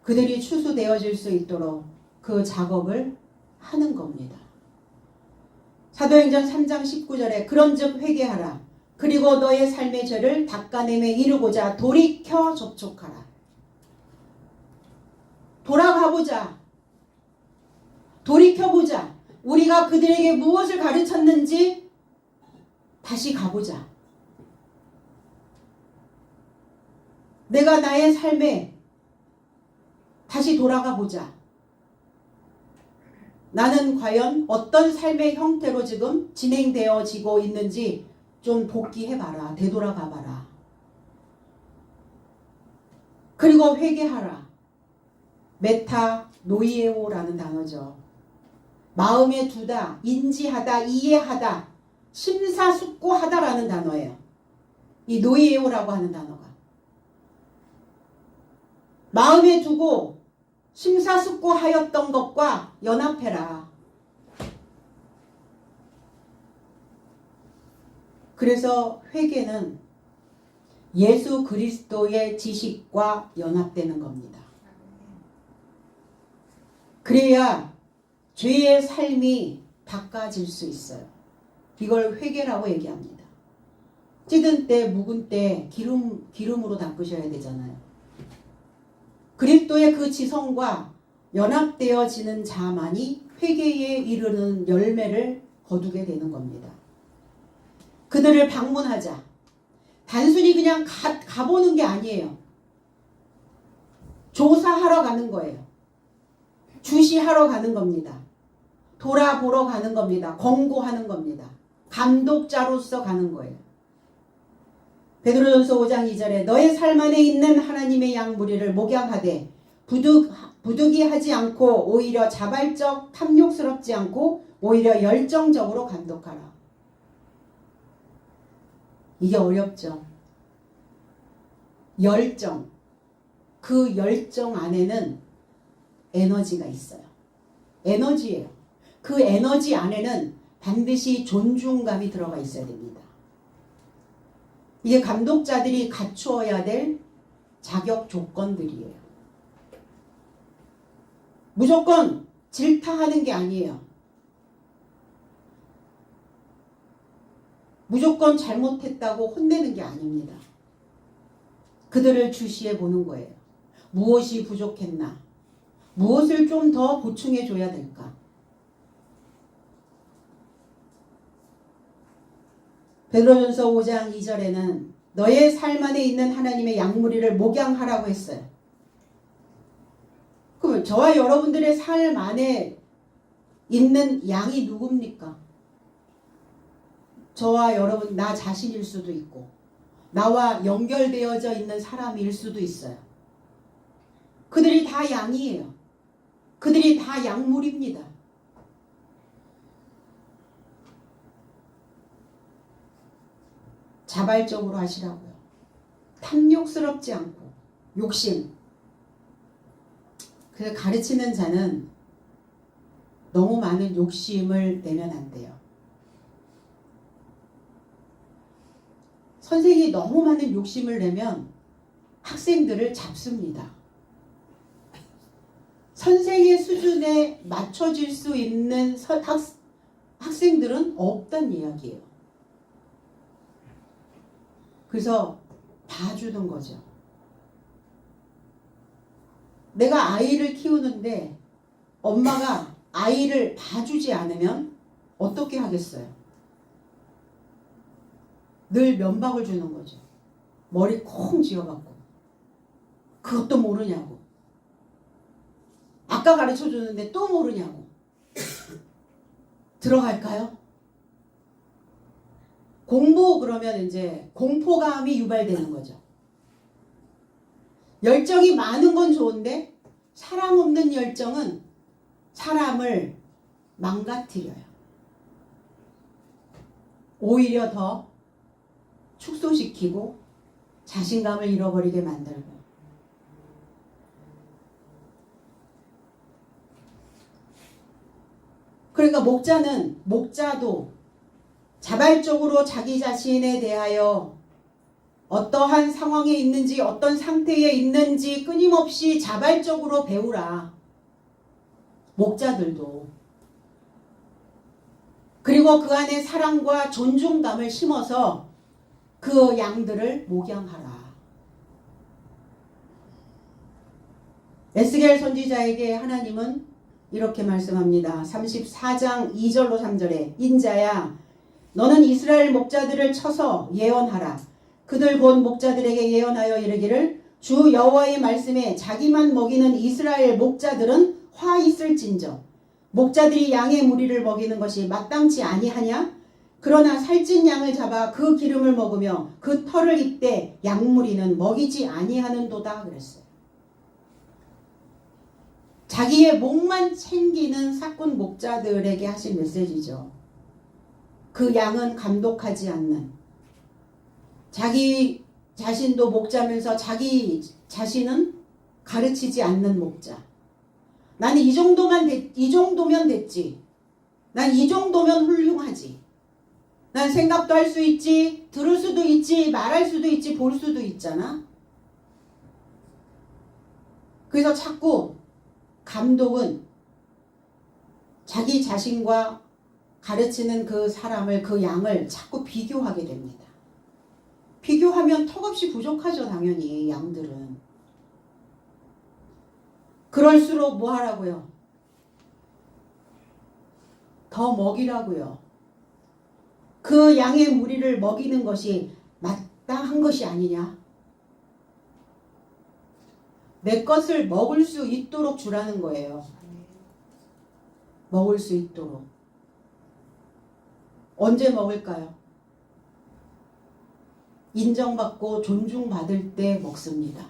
그들이 추수되어질 수 있도록 그 작업을 하는 겁니다. 사도행전 3장 19절에 그런즉 회개하라. 그리고 너의 삶의 죄를 닦아내며 이루고자 돌이켜 접촉하라. 돌아가보자. 돌이켜보자. 우리가 그들에게 무엇을 가르쳤는지 다시 가보자. 내가 나의 삶에 다시 돌아가 보자. 나는 과연 어떤 삶의 형태로 지금 진행되어지고 있는지 좀 복귀해봐라. 되돌아가봐라. 그리고 회개하라. 메타 노이에오라는 단어죠. 마음에 두다, 인지하다, 이해하다, 심사숙고하다라는 단어예요. 이 노이에오라고 하는 단어가. 마음에 두고 심사숙고하였던 것과 연합해라. 그래서 회개는 예수 그리스도의 지식과 연합되는 겁니다. 그래야 죄의 삶이 바꿔질 수 있어요. 이걸 회개라고 얘기합니다. 찌든 때, 묵은 때 기름으로 닦으셔야 되잖아요. 그리스도의 그 지성과 연합되어지는 자만이 회개에 이르는 열매를 거두게 되는 겁니다. 그들을 방문하자. 단순히 그냥 가보는 게 아니에요. 조사하러 가는 거예요. 주시하러 가는 겁니다. 돌아보러 가는 겁니다. 권고하는 겁니다. 감독자로서 가는 거예요. 베드로전서 5장 2절에 너의 삶 안에 있는 하나님의 양 무리를 목양하되 부득이하지 않고 오히려 자발적 탐욕스럽지 않고 오히려 열정적으로 감독하라. 이게 어렵죠. 열정. 그 열정 안에는 에너지가 있어요. 에너지예요. 그 에너지 안에는 반드시 존중감이 들어가 있어야 됩니다. 이게 감독자들이 갖추어야 될 자격 조건들이에요. 무조건 질타하는 게 아니에요. 무조건 잘못했다고 혼내는 게 아닙니다. 그들을 주시해 보는 거예요. 무엇이 부족했나? 무엇을 좀 더 보충해 줘야 될까? 베드로전서 5장 2절에는 너의 삶 안에 있는 하나님의 양무리를 목양하라고 했어요. 그럼 저와 여러분들의 삶 안에 있는 양이 누굽니까? 저와 여러분, 나 자신일 수도 있고 나와 연결되어져 있는 사람일 수도 있어요. 그들이 다 양이에요. 그들이 다 양물입니다. 자발적으로 하시라고요. 탐욕스럽지 않고 욕심. 그래서 가르치는 자는 너무 많은 욕심을 내면 안 돼요. 선생이 너무 많은 욕심을 내면 학생들을 잡습니다. 선생의 수준에 맞춰질 수 있는 학생들은 없단 이야기예요. 그래서 봐주는 거죠. 내가 아이를 키우는데 엄마가 아이를 봐주지 않으면 어떻게 하겠어요? 늘 면박을 주는 거죠. 머리 콩 쥐어갖고. 그것도 모르냐고. 아까 가르쳐 줬는데 또 모르냐고. 들어갈까요? 공부 그러면 이제 공포감이 유발되는 거죠. 열정이 많은 건 좋은데 사랑 없는 열정은 사람을 망가뜨려요. 오히려 더 축소시키고 자신감을 잃어버리게 만들고. 그러니까 목자도 자발적으로 자기 자신에 대하여 어떠한 상황에 있는지 어떤 상태에 있는지 끊임없이 자발적으로 배우라. 목자들도. 그리고 그 안에 사랑과 존중감을 심어서 그 양들을 목양하라. 에스겔 선지자에게 하나님은 이렇게 말씀합니다. 34장 2절로 3절에 인자야 너는 이스라엘 목자들을 쳐서 예언하라. 그들 본 목자들에게 예언하여 이르기를 주 여호와의 말씀에 자기만 먹이는 이스라엘 목자들은 화 있을진저 목자들이 양의 무리를 먹이는 것이 마땅치 아니하냐? 그러나 살찐 양을 잡아 그 기름을 먹으며 그 털을 입되 양무리는 먹이지 아니하는도다 그랬어요. 자기의 목만 챙기는 사꾼 목자들에게 하신 메시지죠. 그 양은 감독하지 않는, 자기 자신도 목자면서 자기 자신은 가르치지 않는 목자. 나는 이 정도면 됐지. 난 이 정도면 훌륭하지. 난 생각도 할 수 있지, 들을 수도 있지, 말할 수도 있지, 볼 수도 있잖아. 그래서 자꾸 감독은 자기 자신과 가르치는 그 사람을, 그 양을 자꾸 비교하게 됩니다. 비교하면 턱없이 부족하죠, 당연히 양들은. 그럴수록 뭐 하라고요? 더 먹이라고요. 그 양의 무리를 먹이는 것이 마땅한 것이 아니냐? 내 것을 먹을 수 있도록 주라는 거예요. 먹을 수 있도록. 언제 먹을까요? 인정받고 존중받을 때 먹습니다.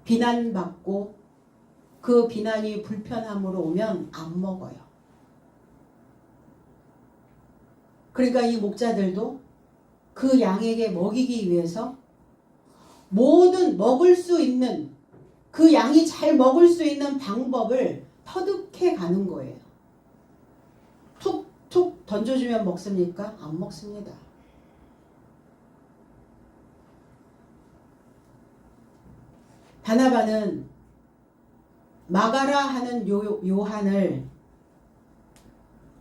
비난받고 그 비난이 불편함으로 오면 안 먹어요. 그러니까 이 목자들도 그 양에게 먹이기 위해서 모든 먹을 수 있는, 그 양이 잘 먹을 수 있는 방법을 터득해 가는 거예요. 툭툭 던져주면 먹습니까? 안 먹습니다. 바나바는 마가라 하는 요한을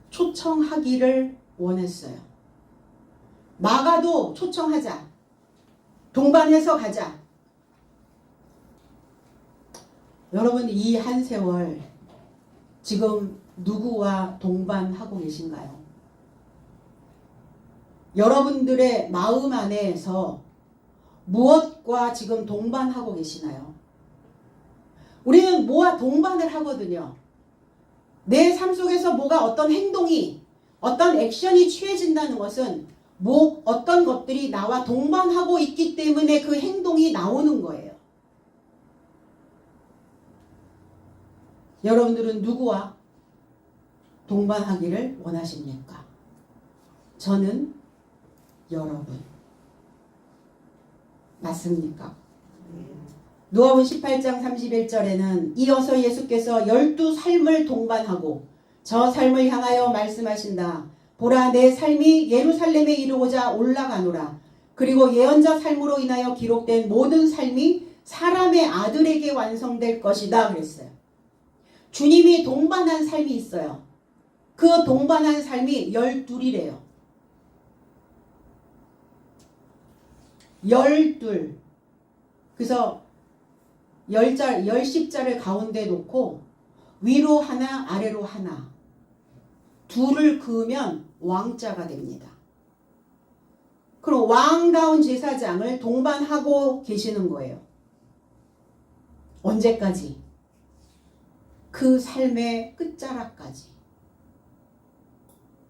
초청하기를 원했어요. 마가도 초청하자. 동반해서 가자. 여러분, 이 한 세월 지금 누구와 동반하고 계신가요? 여러분들의 마음 안에서 무엇과 지금 동반하고 계시나요? 우리는 뭐와 동반을 하거든요. 내 삶 속에서 뭐가 어떤 행동이, 어떤 액션이 취해진다는 것은 어떤 것들이 나와 동반하고 있기 때문에 그 행동이 나오는 거예요. 여러분들은 누구와 동반하기를 원하십니까? 저는 여러분. 맞습니까? 누가복음 18장 31절에는 이어서 예수께서 12삶을 동반하고 저 삶을 향하여 말씀하신다. 보라, 내 삶이 예루살렘에 이르고자 올라가노라. 그리고 예언자 삶으로 인하여 기록된 모든 삶이 사람의 아들에게 완성될 것이다 그랬어요. 주님이 동반한 삶이 있어요. 그 동반한 삶이 12이래요. 12. 그래서 10자를 가운데 놓고 위로 하나 아래로 하나 둘을 그으면 왕자가 됩니다. 그럼 왕다운 제사장을 동반하고 계시는 거예요. 언제까지? 그 삶의 끝자락까지.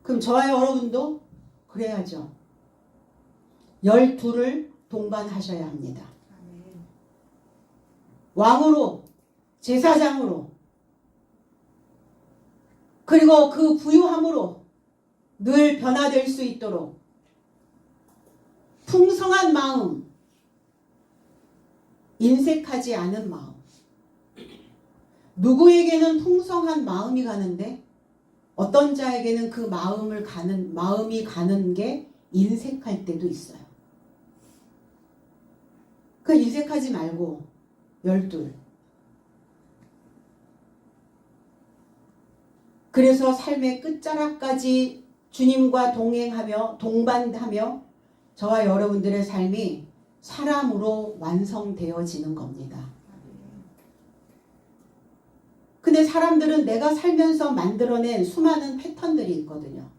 그럼 저와 여러분도 그래야죠. 12를 동반하셔야 합니다. 왕으로, 제사장으로, 그리고 그 부유함으로 늘 변화될 수 있도록 풍성한 마음, 인색하지 않은 마음. 누구에게는 풍성한 마음이 가는데 어떤 자에게는 그 마음이 가는 게 인색할 때도 있어요. 그 인색하지 말고 12. 그래서 삶의 끝자락까지 주님과 동행하며 동반하며 저와 여러분들의 삶이 사람으로 완성되어지는 겁니다. 근데 사람들은 내가 살면서 만들어낸 수많은 패턴들이 있거든요.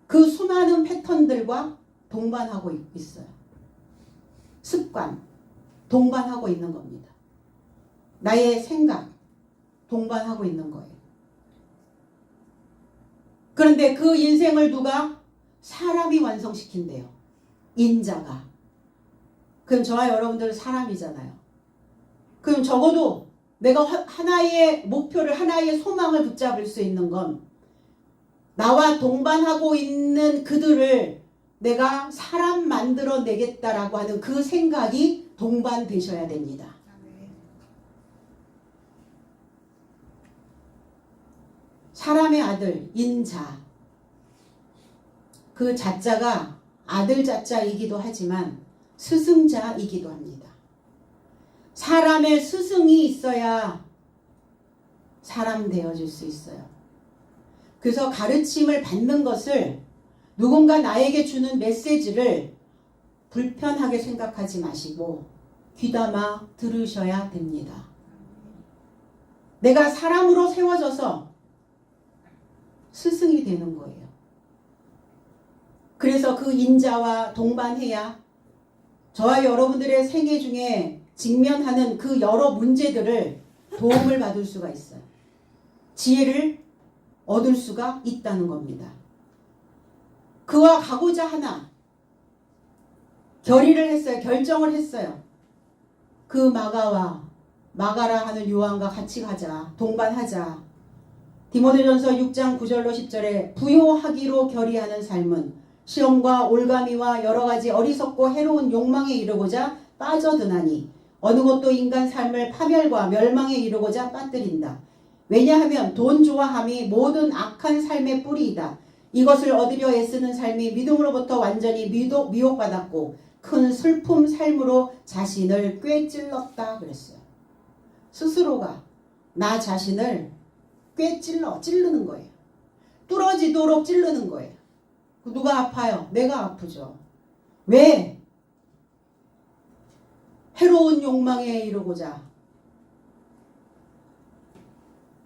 그 수많은 패턴들과 동반하고 있어요. 습관, 동반하고 있는 겁니다. 나의 생각, 동반하고 있는 거예요. 그런데 그 인생을 누가? 사람이 완성시킨대요. 인자가. 그럼 저와 여러분들은 사람이잖아요. 그럼 적어도 내가 하나의 목표를, 하나의 소망을 붙잡을 수 있는 건 나와 동반하고 있는 그들을 내가 사람 만들어내겠다라고 하는 그 생각이 동반되셔야 됩니다. 사람의 아들, 인자. 그 자자가 아들 자자이기도 하지만 스승자이기도 합니다. 사람의 스승이 있어야 사람 되어질 수 있어요. 그래서 가르침을 받는 것을 누군가 나에게 주는 메시지를 불편하게 생각하지 마시고 귀담아 들으셔야 됩니다. 내가 사람으로 세워져서 스승이 되는 거예요. 그래서 그 인자와 동반해야 저와 여러분들의 생애 중에 직면하는 그 여러 문제들을 도움을 받을 수가 있어요. 지혜를 얻을 수가 있다는 겁니다. 그와 가고자 하나 결의를 했어요. 결정을 했어요. 그 마가라 하는 요한과 같이 가자. 동반하자. 디모데전서 6장 9절로 10절에 부요하기로 결의하는 삶은 시험과 올가미와 여러 가지 어리석고 해로운 욕망에 이르고자 빠져드나니 어느 것도 인간 삶을 파멸과 멸망에 이르고자 빠뜨린다. 왜냐하면 돈 좋아함이 모든 악한 삶의 뿌리이다. 이것을 얻으려 애쓰는 삶이 믿음으로부터 완전히 미혹받았고 큰 슬픔 삶으로 자신을 꿰찔렀다 그랬어요. 스스로가 나 자신을 찌르는 거예요. 뚫어지도록 찌르는 거예요. 누가 아파요? 내가 아프죠. 왜? 해로운 욕망에 이르고자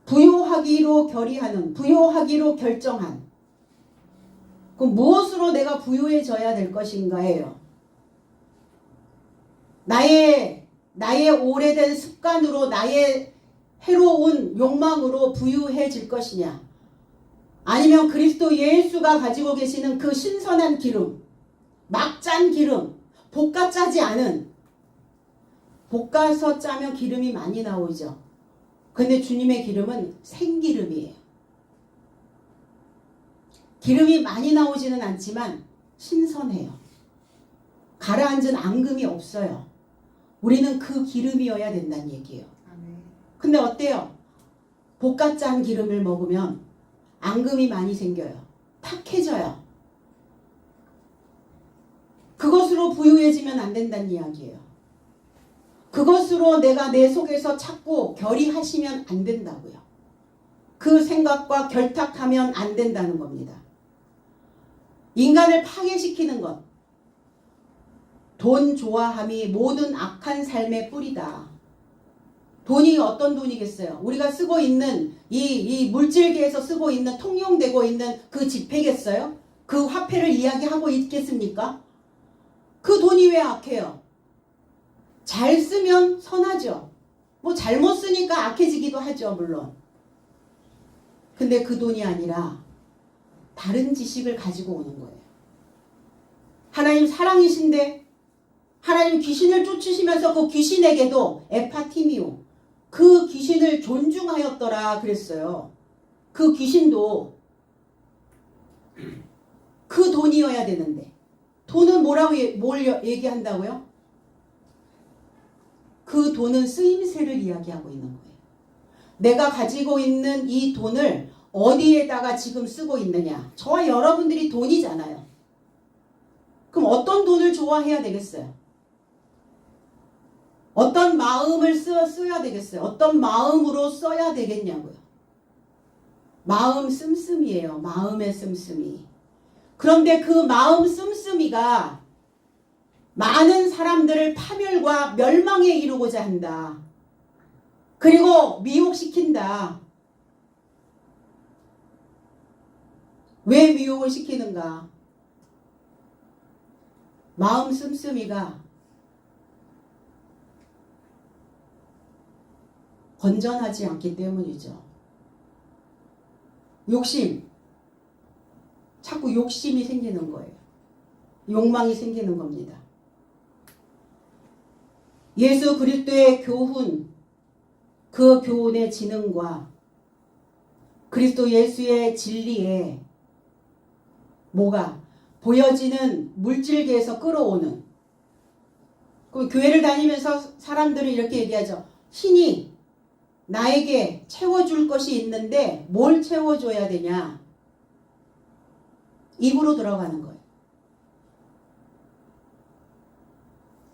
부요하기로 결정한 그럼 무엇으로 내가 부유해져야 될 것인가예요. 나의 오래된 습관으로 나의 해로운 욕망으로 부유해질 것이냐 아니면 그리스도 예수가 가지고 계시는 그 신선한 기름 막 짠 기름 볶아 짜지 않은 볶아서 짜면 기름이 많이 나오죠. 근데 주님의 기름은 생기름이에요. 기름이 많이 나오지는 않지만 신선해요. 가라앉은 앙금이 없어요. 우리는 그 기름이어야 된다는 얘기예요. 근데 어때요? 볶아 짠 기름을 먹으면 앙금이 많이 생겨요. 탁해져요. 그것으로 부유해지면 안 된다는 이야기예요. 그것으로 내가 내 속에서 찾고 결의하시면 안 된다고요. 그 생각과 결탁하면 안 된다는 겁니다. 인간을 파괴시키는 것. 돈 좋아함이 모든 악한 삶의 뿌리다. 돈이 어떤 돈이겠어요? 우리가 쓰고 있는 이 물질계에서 쓰고 있는 통용되고 있는 그 지폐겠어요? 그 화폐를 이야기하고 있겠습니까? 그 돈이 왜 악해요? 잘 쓰면 선하죠. 뭐 잘못 쓰니까 악해지기도 하죠, 물론. 근데 그 돈이 아니라 다른 지식을 가지고 오는 거예요. 하나님 사랑이신데 하나님 귀신을 쫓으시면서 그 귀신에게도 에파티미오, 그 귀신을 존중하였더라 그랬어요. 그 귀신도 그 돈이어야 되는데 돈은 뭘 얘기한다고요? 그 돈은 쓰임새를 이야기하고 있는 거예요. 내가 가지고 있는 이 돈을 어디에다가 지금 쓰고 있느냐. 저와 여러분들이 돈이잖아요. 그럼 어떤 돈을 좋아해야 되겠어요? 어떤 마음을 써야 되겠어요? 어떤 마음으로 써야 되겠냐고요. 마음 씀씀이에요. 마음의 씀씀이. 그런데 그 마음 씀씀이가 많은 사람들을 파멸과 멸망에 이르고자 한다. 그리고 미혹시킨다. 왜 미혹을 시키는가? 마음 씀씀이가 건전하지 않기 때문이죠. 욕심. 자꾸 욕심이 생기는 거예요. 욕망이 생기는 겁니다. 예수 그리스도의 교훈, 그 교훈의 진흥과 그리스도 예수의 진리에 뭐가 보여지는 물질계에서 끌어오는, 그 교회를 다니면서 사람들은 이렇게 얘기하죠. 신이 나에게 채워줄 것이 있는데 뭘 채워줘야 되냐? 입으로 들어가는 거예요.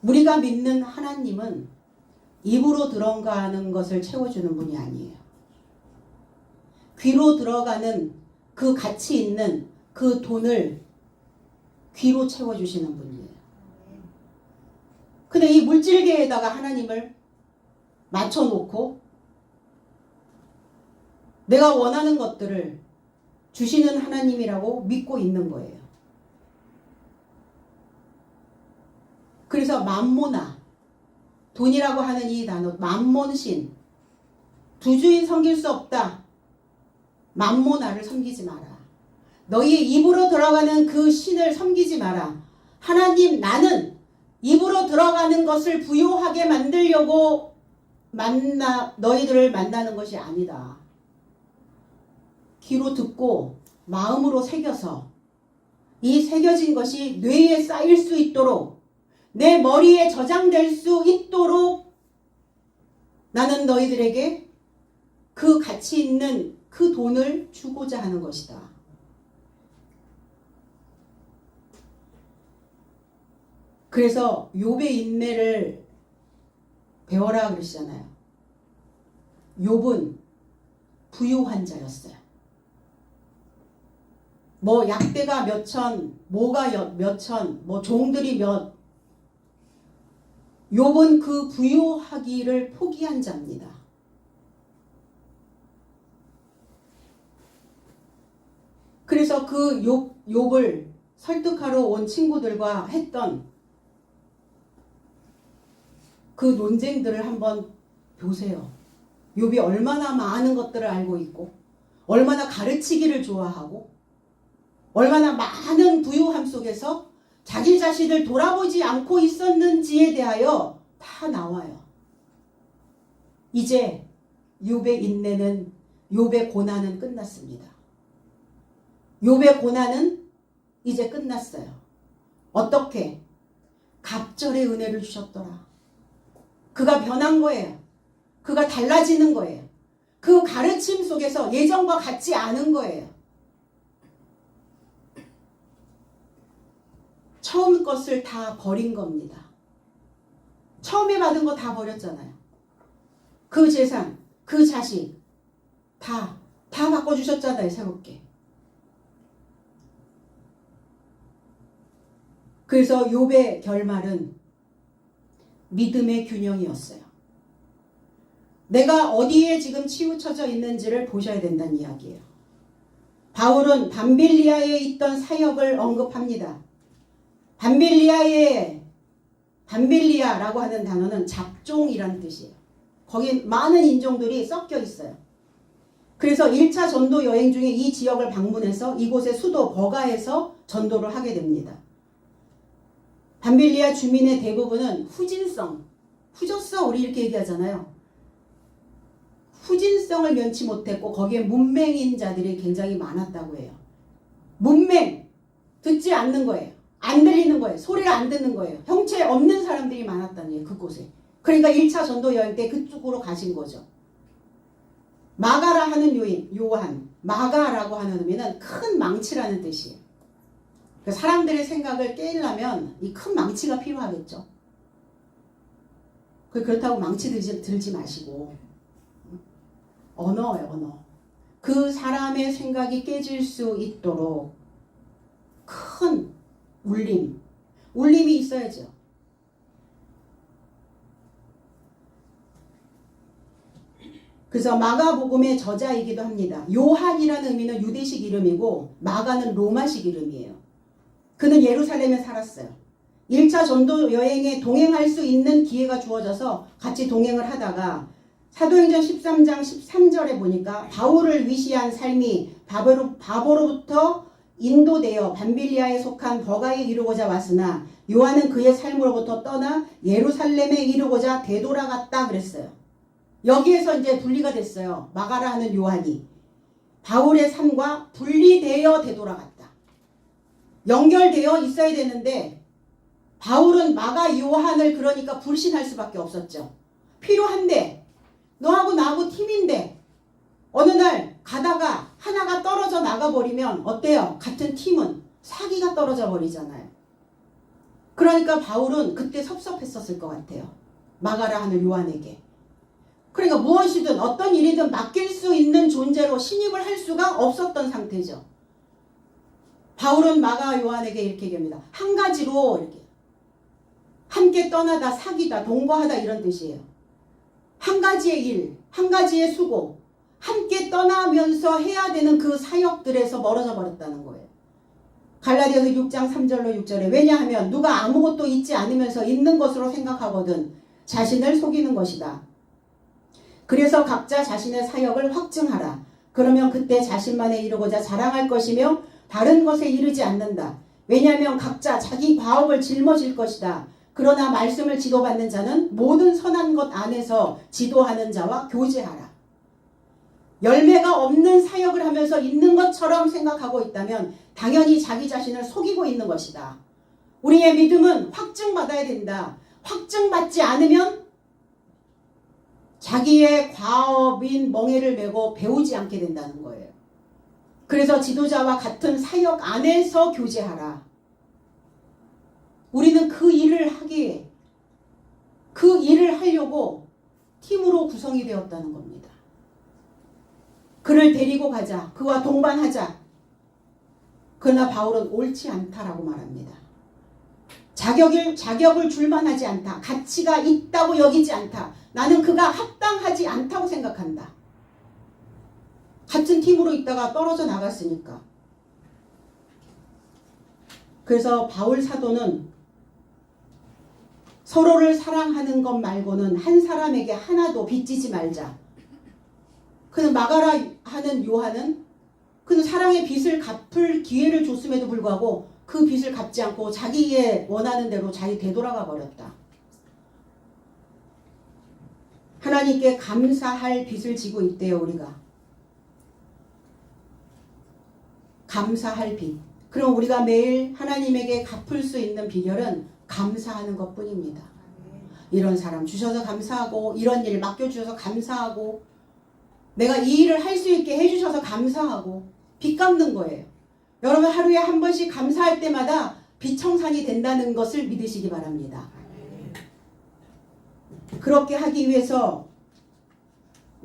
우리가 믿는 하나님은 입으로 들어가는 것을 채워주는 분이 아니에요. 귀로 들어가는 그 가치 있는 그 돈을 귀로 채워주시는 분이에요. 근데 이 물질계에다가 하나님을 맞춰놓고 내가 원하는 것들을 주시는 하나님이라고 믿고 있는 거예요. 그래서 맘모나, 돈이라고 하는 이 단어, 맘몬신, 두 주인 섬길 수 없다. 맘모나를 섬기지 마라. 너희의 입으로 들어가는 그 신을 섬기지 마라. 하나님, 나는 입으로 들어가는 것을 부요하게 만들려고 너희들을 만나는 것이 아니다. 귀로 듣고 마음으로 새겨서 이 새겨진 것이 뇌에 쌓일 수 있도록, 내 머리에 저장될 수 있도록 나는 너희들에게 그 가치 있는 그 돈을 주고자 하는 것이다. 그래서 욥의 인내를 배워라 그러시잖아요. 욥은 부유한 자였어요. 뭐 약대가 몇천, 뭐가 몇천, 뭐 종들이 몇. 욥은 그 부유하기를 포기한 자입니다. 그래서 그 욥을 설득하러 온 친구들과 했던 그 논쟁들을 한번 보세요. 욥이 얼마나 많은 것들을 알고 있고, 얼마나 가르치기를 좋아하고, 얼마나 많은 부유함 속에서 자기 자신을 돌아보지 않고 있었는지에 대하여 다 나와요. 이제 욥의 인내는, 욥의 고난은 끝났습니다. 욥의 고난은 이제 끝났어요. 어떻게? 갑절의 은혜를 주셨더라. 그가 변한 거예요. 그가 달라지는 거예요. 그 가르침 속에서 예전과 같지 않은 거예요. 처음 것을 다 버린 겁니다. 처음에 받은 거 다 버렸잖아요. 그 재산, 그 자식 다 바꿔주셨잖아요. 새롭게. 그래서 욥의 결말은 믿음의 균형이었어요. 내가 어디에 지금 치우쳐져 있는지를 보셔야 된다는 이야기예요. 바울은 밤빌리아에 있던 사역을 언급합니다. 밤빌리아라고 하는 단어는 잡종이라는 뜻이에요. 거기 많은 인종들이 섞여 있어요. 그래서 1차 전도 여행 중에 이 지역을 방문해서 이곳의 수도 버가에서 전도를 하게 됩니다. 밤빌리아 주민의 대부분은 후졌어 우리 이렇게 얘기하잖아요. 후진성을 면치 못했고 거기에 문맹인 자들이 굉장히 많았다고 해요. 문맹, 듣지 않는 거예요. 안 들리는 거예요. 소리를 안 듣는 거예요. 형체 없는 사람들이 많았다는 거예요. 그곳에. 그러니까 1차 전도 여행 때 그쪽으로 가신 거죠. 마가라 하는 요한, 마가라고 하는 의미는 큰 망치라는 뜻이에요. 그러니까 사람들의 생각을 깨려면 이 큰 망치가 필요하겠죠. 그렇다고 망치 들지 마시고 언어예요, 언어. 그 사람의 생각이 깨질 수 있도록 큰 울림이 있어야죠. 그래서 마가복음의 저자이기도 합니다. 요한이라는 의미는 유대식 이름이고 마가는 로마식 이름이에요. 그는 예루살렘에 살았어요. 1차 전도 여행에 동행할 수 있는 기회가 주어져서 같이 동행을 하다가 사도행전 13장 13절에 보니까 바울을 위시한 삶이 바보로부터 인도되어 밤빌리아에 속한 버가에 이르고자 왔으나 요한은 그의 삶으로부터 떠나 예루살렘에 이르고자 되돌아갔다 그랬어요. 여기에서 이제 분리가 됐어요. 마가라 하는 요한이 바울의 삶과 분리되어 되돌아갔다. 연결되어 있어야 되는데 바울은 마가 요한을 그러니까 불신할 수밖에 없었죠. 필요한데 너하고 나하고 팀인데 어느 날 가다가 하나가 떨어져 나가버리면 어때요? 같은 팀은 사기가 떨어져 버리잖아요. 그러니까 바울은 그때 섭섭했었을 것 같아요. 마가라 하는 요한에게. 그러니까 무엇이든 어떤 일이든 맡길 수 있는 존재로 신입을 할 수가 없었던 상태죠. 바울은 마가 요한에게 이렇게 얘기합니다. 한 가지로 이렇게 함께 떠나다 사귀다 동거하다 이런 뜻이에요. 한 가지의 일, 한 가지의 수고 함께 떠나면서 해야 되는 그 사역들에서 멀어져 버렸다는 거예요. 갈라디아서 6장 3절로 6절에 왜냐하면 누가 아무것도 잊지 않으면서 있는 것으로 생각하거든 자신을 속이는 것이다. 그래서 각자 자신의 사역을 확증하라. 그러면 그때 자신만에 이르고자 자랑할 것이며 다른 것에 이르지 않는다. 왜냐하면 각자 자기 과업을 짊어질 것이다. 그러나 말씀을 지도받는 자는 모든 선한 것 안에서 지도하는 자와 교제하라. 열매가 없는 사역을 하면서 있는 것처럼 생각하고 있다면 당연히 자기 자신을 속이고 있는 것이다. 우리의 믿음은 확증받아야 된다. 확증받지 않으면 자기의 과업인 멍에를 메고 배우지 않게 된다는 거예요. 그래서 지도자와 같은 사역 안에서 교제하라. 우리는 그 일을 하려고 팀으로 구성이 되었다는 겁니다. 그를 데리고 가자. 그와 동반하자. 그러나 바울은 옳지 않다라고 말합니다. 자격을 줄만하지 않다. 가치가 있다고 여기지 않다. 나는 그가 합당하지 않다고 생각한다. 같은 팀으로 있다가 떨어져 나갔으니까. 그래서 바울 사도는 서로를 사랑하는 것 말고는 한 사람에게 하나도 빚지지 말자. 그는 마가라 하는 요한은 그는 사랑의 빚을 갚을 기회를 줬음에도 불구하고 그 빚을 갚지 않고 자기의 원하는 대로 자기 되돌아가 버렸다. 하나님께 감사할 빚을 지고 있대요. 우리가 감사할 빚. 그럼 우리가 매일 하나님에게 갚을 수 있는 비결은 감사하는 것뿐입니다. 이런 사람 주셔서 감사하고, 이런 일 맡겨주셔서 감사하고, 내가 이 일을 할 수 있게 해주셔서 감사하고, 빚 갚는 거예요. 여러분 하루에 한 번씩 감사할 때마다 빚 청산이 된다는 것을 믿으시기 바랍니다. 그렇게 하기 위해서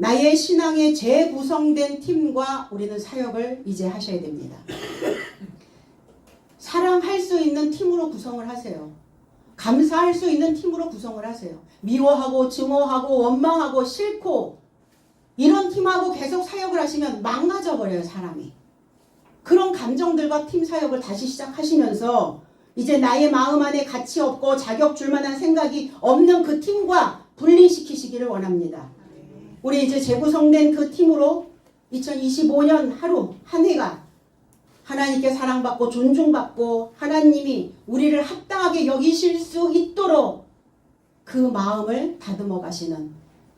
나의 신앙의 재구성된 팀과 우리는 사역을 이제 하셔야 됩니다. 사랑할 수 있는 팀으로 구성을 하세요. 감사할 수 있는 팀으로 구성을 하세요. 미워하고 증오하고 원망하고 싫고 이런 팀하고 계속 사역을 하시면 망가져 버려요, 사람이. 그런 감정들과 팀 사역을 다시 시작하시면서 이제 나의 마음 안에 가치 없고 자격 줄 만한 생각이 없는 그 팀과 분리시키시기를 원합니다. 우리 이제 재구성된 그 팀으로 2025년 하루 한 해가 하나님께 사랑받고 존중받고 하나님이 우리를 합당하게 여기실 수 있도록 그 마음을 다듬어 가시는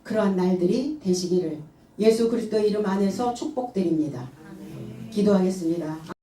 그러한 날들이 되시기를 예수 그리스도의 이름 안에서 축복드립니다. 기도하겠습니다.